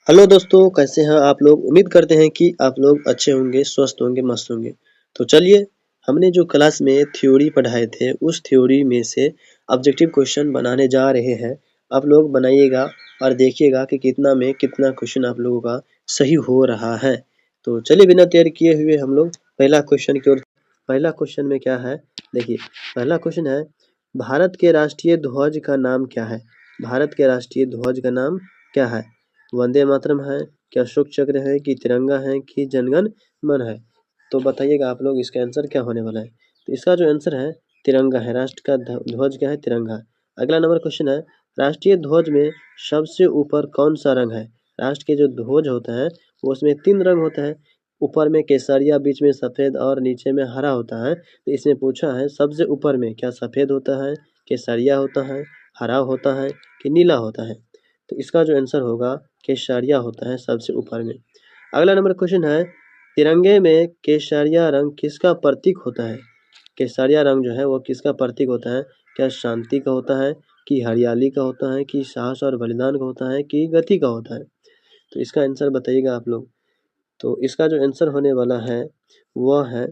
Hello दोस्तों, कैसे हैं आप लोग। उम्मीद करते हैं कि आप लोग अच्छे होंगे, स्वस्थ होंगे, मस्त होंगे। तो चलिए, हमने जो क्लास में थ्योरी पढ़ाए थे उस थ्योरी में से ऑब्जेक्टिव क्वेश्चन बनाने जा रहे हैं। आप लोग बनाइएगा और देखिएगा कि कितना में कितना क्वेश्चन आप लोगों का सही हो रहा है। तो चलिए, बिना देर किए हुए हम लोग पहला क्वेश्चन की ओर। पहला क्वेश्चन में क्या है, देखिए। पहला क्वेश्चन है, भारत के राष्ट्रीय ध्वज का नाम क्या है। भारत के राष्ट्रीय ध्वज का नाम क्या है। वंदे मातरम है, कि अशोक चक्र है, कि तिरंगा है, कि जनगण मन है। तो बताइएगा आप लोग इसका आंसर क्या होने वाला है। तो इसका जो आंसर है तिरंगा है। राष्ट्र का ध्वज क्या है, तिरंगा। अगला नंबर क्वेश्चन है, राष्ट्रीय ध्वज में सबसे ऊपर कौन सा रंग है। राष्ट्र के जो ध्वज होता है वो उसमें 3 रंग होता है। ऊपर में केसरिया, बीच में सफेद और नीचे में हरा होता है। तो इसमें पूछा है सबसे ऊपर में क्या सफेद होता है, केसरिया होता है, हरा होता है, कि नीला होता है। तो इसका जो आंसर होगा केसरिया होता है सबसे ऊपर में। अगला नंबर क्वेश्चन है, तिरंगे में केसरिया रंग किसका प्रतीक होता है। केसरिया रंग जो है वो किसका प्रतीक होता है। क्या शांति का होता है, कि हरियाली का होता है, कि साहस और बलिदान का होता है, कि गति का होता है। तो इसका आंसर बताइएगा आप लोग। तो इसका जो आंसर होने वाला है वह है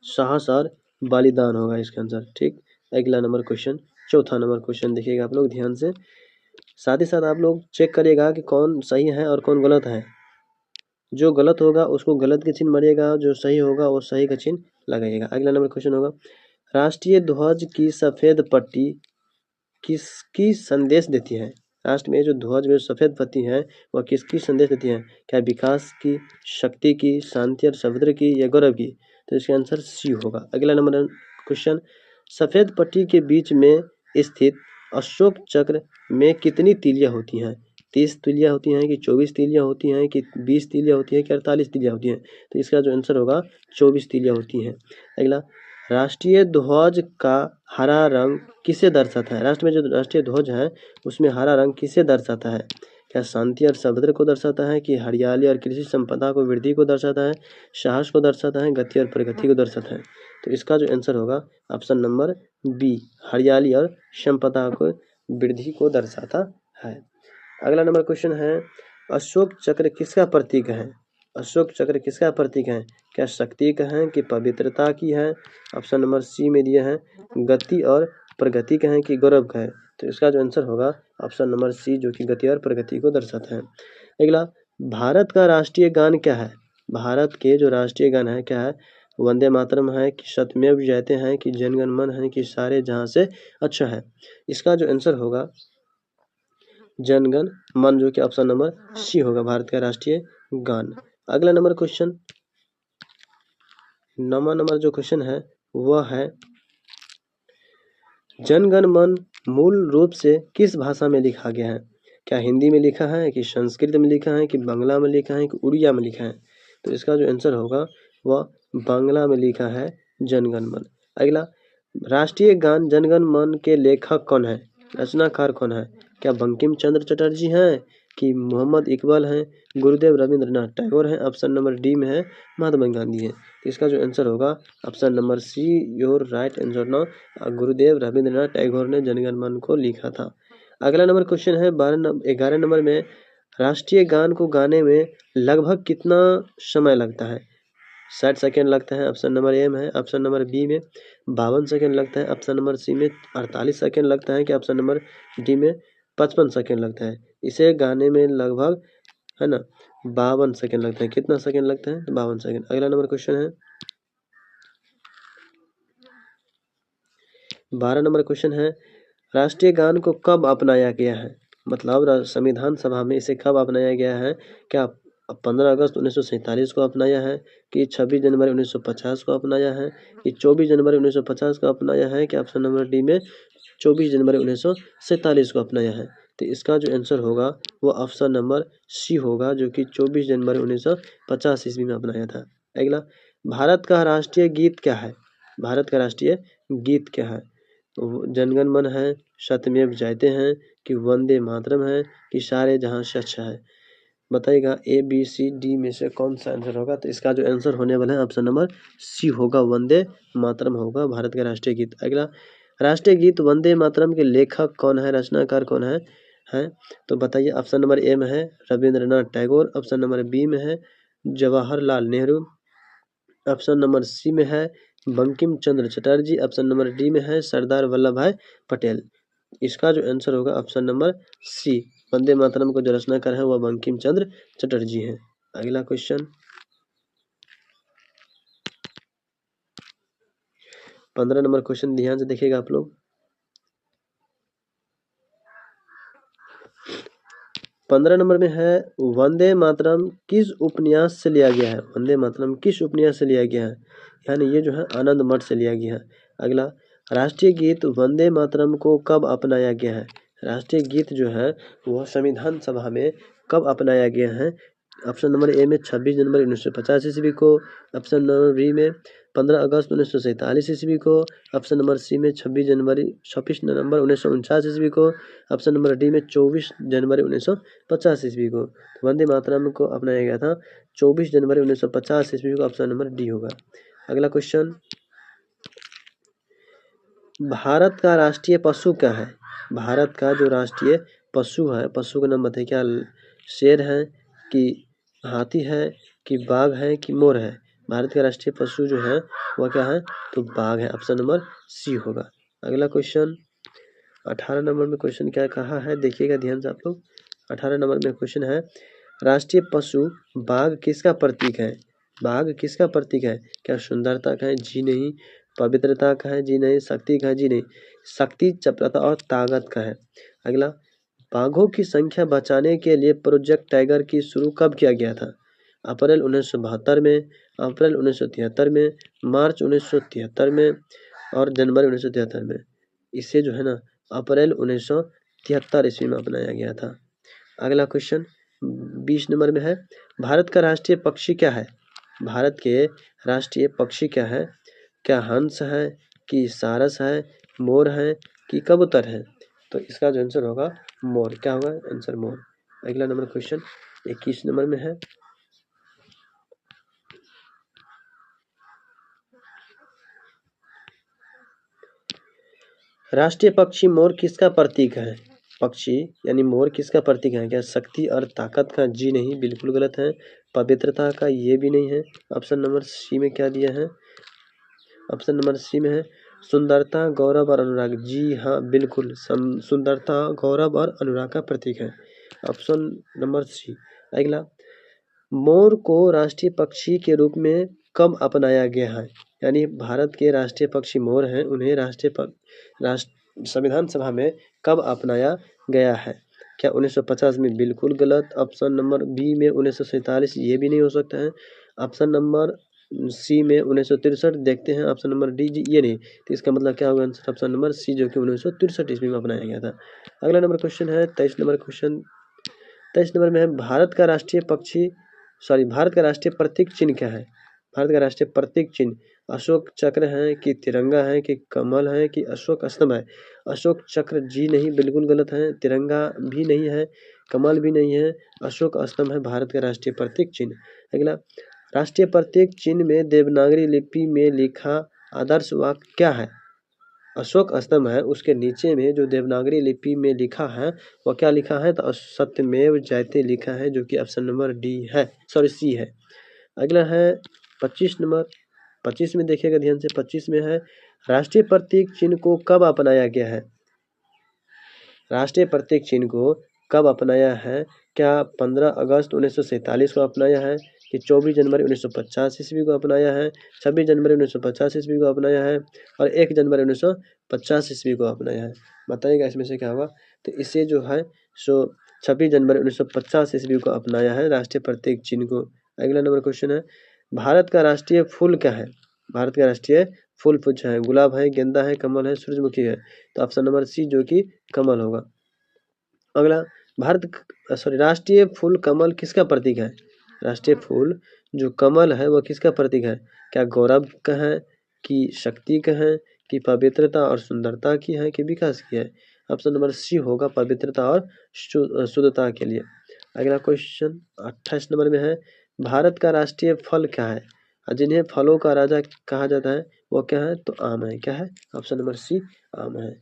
साहस और बलिदान होगा इसका आंसर। ठीक। अगला नंबर क्वेश्चन, चौथा नंबर क्वेश्चन देखिएगा आप लोग ध्यान से। साथ ही साथ आप लोग चेक करिएगा कि कौन सही है और कौन गलत है। जो गलत होगा उसको गलत के चिन्ह मारिएगा, जो सही होगा वो सही का चिन्ह लगाइएगा। अगला नंबर क्वेश्चन होगा, राष्ट्रीय ध्वज की सफेद पट्टी किसकी संदेश देती है। राष्ट्र में जो ध्वज में सफेद पट्टी है वह किसकी संदेश देती है। क्या विकास की, शक्ति की, शांति और समुद्र की, या गौरव की। तो इसका आंसर सी होगा। अगला नंबर क्वेश्चन, सफेद पट्टी के बीच में स्थित अशोक चक्र में कितनी तीलियां होती हैं। 30 तीलियां होती हैं, कि 24 तीलियां होती हैं, कि 20 तीलियां होती हैं, कि 48 तीलियां होती हैं। तो इसका जो आंसर होगा 24 तीलियां होती हैं। अगला, राष्ट्रीय ध्वज का हरा रंग किसे दर्शाता है। राष्ट्र में जो राष्ट्रीय ध्वज है उसमें हरा रंग किसे दर्शाता है। क्या शांति और समुद्र को दर्शाता है, कि हरियाली और कृषि संपदा को, वृद्धि को दर्शाता है, साहस को दर्शाता है, गति और प्रगति को दर्शाता है। तो इसका जो आंसर होगा ऑप्शन नंबर बी, हरियाली और संपदा को, वृद्धि को दर्शाता है। अगला नंबर क्वेश्चन है, अशोक चक्र किसका प्रतीक है। अशोक चक्र किसका प्रतीक है। क्या शक्ति का है, कि पवित्रता की है। ऑप्शन नंबर सी में दिया है गति और प्रगति का है, कि गौरव का है। तो इसका जो आंसर होगा ऑप्शन नंबर सी, जो कि गति और प्रगति को दर्शाता है। अगला, भारत का राष्ट्रीय गान क्या है। भारत के जो राष्ट्रीय गान है क्या है, वंदे मातरम है, कि सत्यमेव जयते हैं, कि जनगण मन है, कि सारे जहां से अच्छा है। इसका जो आंसर होगा जनगण मन, जो कि ऑप्शन नंबर सी होगा, भारत का राष्ट्रीय गान। अगला नंबर क्वेश्चन, 9वां नंबर जो क्वेश्चन है वह है, जनगण मन मूल रूप से किस भाषा में लिखा गया है। क्या हिंदी में लिखा है, कि संस्कृत में लिखा है, कि बांग्ला में लिखा है, कि उड़िया में लिखा है। तो इसका जो आंसर होगा वह बांग्ला में लिखा है जनगण मन। अगला, राष्ट्रीय गान जनगण मन के लेखक कौन है, रचनाकार कौन है। क्या बंकिम चंद्र चटर्जी हैं, कि मोहम्मद इकबाल हैं, गुरुदेव रविंद्रनाथ टैगोर हैं। ऑप्शन नंबर डी में है महात्मा गांधी है। तो इसका जो आंसर होगा option number C, your right answer now, Gurudev Rabindranath Tagore ने जनगण मन को लिखा था। अगला नंबर क्वेश्चन है 11 नंबर में, राष्ट्रीय गान को गाने में लगभग कितना समय लगता है। 60 सेकेंड लगता है, ऑप्शन नंबर ए में है। ऑप्शन नंबर बी में 52 सेकेंड लगता है। ऑप्शन नंबर सी में 48 सेकेंड लगता है, कि ऑप्शन नंबर डी में 55 सेकेंड लगता है। इसे गाने में लगभग, है ना, 52 सेकेंड लगता है। कितना सेकेंड लगता है, 52 सेकेंड। अगला नंबर क्वेश्चन है 12 नंबर क्वेश्चन है, राष्ट्रीय गान को कब अपनाया गया है। मतलब संविधान सभा में इसे कब अपनाया गया है। क्या 15 अगस्त 1947 को अपनाया है, कि 26 जनवरी 1950 को अपनाया है, कि 24 जनवरी 1950 को अपनाया है, कि ऑप्शन नंबर डी में 24 जनवरी 1947 को अपनाया है। तो इसका जो आंसर होगा वो ऑप्शन नंबर सी होगा, जो कि 24 जनवरी 1950 ईस्वी में अपनाया था। अगला, भारत का राष्ट्रीय गीत क्या है। भारत का राष्ट्रीय गीत क्या है। जनगण मन है, सत्यमेव जयते हैं, कि वंदे मातरम है, कि सारे जहां से अच्छा है। बताइएगा ए बी सी डी में से कौन सा आंसर होगा। तो इसका जो आंसर होने वाला है ऑप्शन नंबर सी होगा, वंदे मातरम होगा भारत का राष्ट्रीय गीत। अगला, राष्ट्रीय गीत वंदे मातरम के लेखक कौन है, रचनाकार कौन है। हैं, तो बताइए ऑप्शन नंबर ए में है Rabindranath Tagore, option number B में है Jawaharlal Nehru, option number C में है Bankim Chandra Chatterjee, option number D में है सरदार वल्लभ भाई पटेल। इसका जो आंसर होगा ऑप्शन नंबर सी, वंदे मातरम को जो रचनाकार है वह बंकिम चंद्र चटर्जी हैं। अगला क्वेश्चन 15 नंबर क्वेश्चन ध्यान से देखिएगा आप लोग। 15 नंबर में है वंदे मातरम किस उपन्यास से लिया गया है, वंदे मातरम किस उपन्यास से लिया गया है, यानी ये जो है आनंद मठ से लिया गया है। अगला राष्ट्रीय गीत वंदे मातरम को कब अपनाया गया है, राष्ट्रीय गीत जो है वह संविधान सभा में कब अपनाया गया है। ऑप्शन नंबर ए में 26 जनवरी 1950 ईस्वी को, ऑप्शन नंबर बी में 15 अगस्त 1947 ईस्वी को, ऑप्शन नंबर सी में 26 नवंबर 1949 ईस्वी को, ऑप्शन नंबर डी में 24 जनवरी 1950 ईस्वी को। वंदे मातरम को अपनाया गया था 24 जनवरी 1950 ईस्वी को, ऑप्शन नंबर डी होगा। अगला क्वेश्चन भारत का राष्ट्रीय पशु क्या है, भारत का जो राष्ट्रीय पशु है, पशु का नाम बताइए, क्या शेर है कि हाथी है कि बाघ है कि मोर है। भारत का राष्ट्रीय पशु जो है वह क्या है, तो बाघ है, ऑप्शन नंबर सी होगा। अगला क्वेश्चन 18 नंबर में क्वेश्चन क्या कहा है, देखिएगा ध्यान से आप लोग। 18 नंबर में क्वेश्चन है राष्ट्रीय पशु बाघ किसका प्रतीक है, बाघ किसका प्रतीक है, क्या सुंदरता का है, जी नहीं, पवित्रता का है, जी नहीं, शक्ति का है, जी नहीं, शक्ति, चपलता और ताकत का है। अगला बाघों की संख्या बचाने के लिए प्रोजेक्ट टाइगर की शुरू कब किया गया था, अप्रैल 1972 में, अप्रैल 1973 में, मार्च 1973 में और जनवरी 1973 में। इसे जो है ना अप्रैल 1973 ईस्वी में अपनाया गया था। अगला क्वेश्चन 20 नंबर में है भारत का राष्ट्रीय पक्षी क्या है, भारत के राष्ट्रीय पक्षी क्या है, क्या हंस है कि सारस है, मोर है कि कबूतर है। तो इसका जो आंसर होगा मोर, क्या होगा आंसर मोर। अगला नंबर क्वेश्चन 21 नंबर में है राष्ट्रीय पक्षी मोर किसका प्रतीक है, पक्षी यानी मोर किसका प्रतीक है, क्या शक्ति और ताकत का, जी नहीं, बिल्कुल गलत है, पवित्रता का, ये भी नहीं है। ऑप्शन नंबर सी में क्या दिया है, ऑप्शन नंबर सी में है सुंदरता, गौरव और अनुराग, जी हाँ बिल्कुल, सुंदरता, गौरव और अनुराग का प्रतीक है, ऑप्शन नंबर सी। अगला मोर को राष्ट्रीय पक्षी के रूप में कब अपनाया गया है, यानी भारत के राष्ट्रीय पक्षी मोर हैं, उन्हें संविधान सभा में कब अपनाया गया है, क्या 1950 में, बिल्कुल गलत, ऑप्शन नंबर बी में 1947, ये भी नहीं हो सकता है, ऑप्शन नंबर सी में 1963, देखते हैं ऑप्शन नंबर डी जी, ये नहीं, तो इसका मतलब क्या होगा आंसर ऑप्शन नंबर सी जो कि 1963 ईस्वी में अपनाया गया था। अगला नंबर क्वेश्चन है 23 नंबर क्वेश्चन, 23 नंबर में है भारत का राष्ट्रीय प्रतीक चिन्ह क्या है, भारत का राष्ट्रीय प्रतीक चिन्ह अशोक चक्र है कि तिरंगा है कि कमल है कि अशोक स्तंभ है। अशोक चक्र, जी नहीं, बिल्कुल गलत है, तिरंगा भी नहीं है, कमल भी नहीं है, अशोक स्तंभ है भारत का राष्ट्रीय प्रतीक चिन्ह। अगला राष्ट्रीय प्रतीक चिन्ह में देवनागरी लिपि में लिखा आदर्श वाक्य क्या है, अशोक स्तंभ है, उसके नीचे में जो देवनागरी लिपि में लिखा है वह क्या लिखा है, तो सत्यमेव जयते लिखा है, जो कि ऑप्शन नंबर डी है, सॉरी सी है। अगला है 25 नंबर, 25 में देखिएगा ध्यान से, 25 में है राष्ट्रीय प्रतीक चिन्ह को कब अपनाया गया है, राष्ट्रीय प्रतीक चिन्ह को कब अपनाया है, क्या 15 अगस्त 1947 को अपनाया है कि 24 जनवरी 1950 ईस्वी को अपनाया है, 26 जनवरी 1950 ईस्वी को अपनाया है और 1 जनवरी 1950 ईस्वी को अपनाया है, बताइएगा इसमें से क्या होगा। तो इसे जो है सो 26 जनवरी 1950 ईस्वी को अपनाया है राष्ट्रीय प्रतीक चिन्ह को। अगला नंबर क्वेश्चन है भारत का राष्ट्रीय फूल क्या है, भारत का राष्ट्रीय फूल पूछा है, गुलाब है, गेंदा है, कमल है, सूरजमुखी है, तो ऑप्शन नंबर सी जो कि कमल होगा। अगला राष्ट्रीय फूल कमल किसका प्रतीक है, राष्ट्रीय फूल जो कमल है वह किसका प्रतीक है, क्या गौरव का है कि शक्ति का है कि पवित्रता और सुंदरता की है कि विकास की है, ऑप्शन नंबर सी होगा पवित्रता और शुद्धता के लिए। अगला क्वेश्चन 28 नंबर में है भारत का राष्ट्रीय फल क्या है, जिन्हें फलों का राजा कहा जाता है वो क्या है, तो आम है, क्या है, ऑप्शन नंबर सी आम है।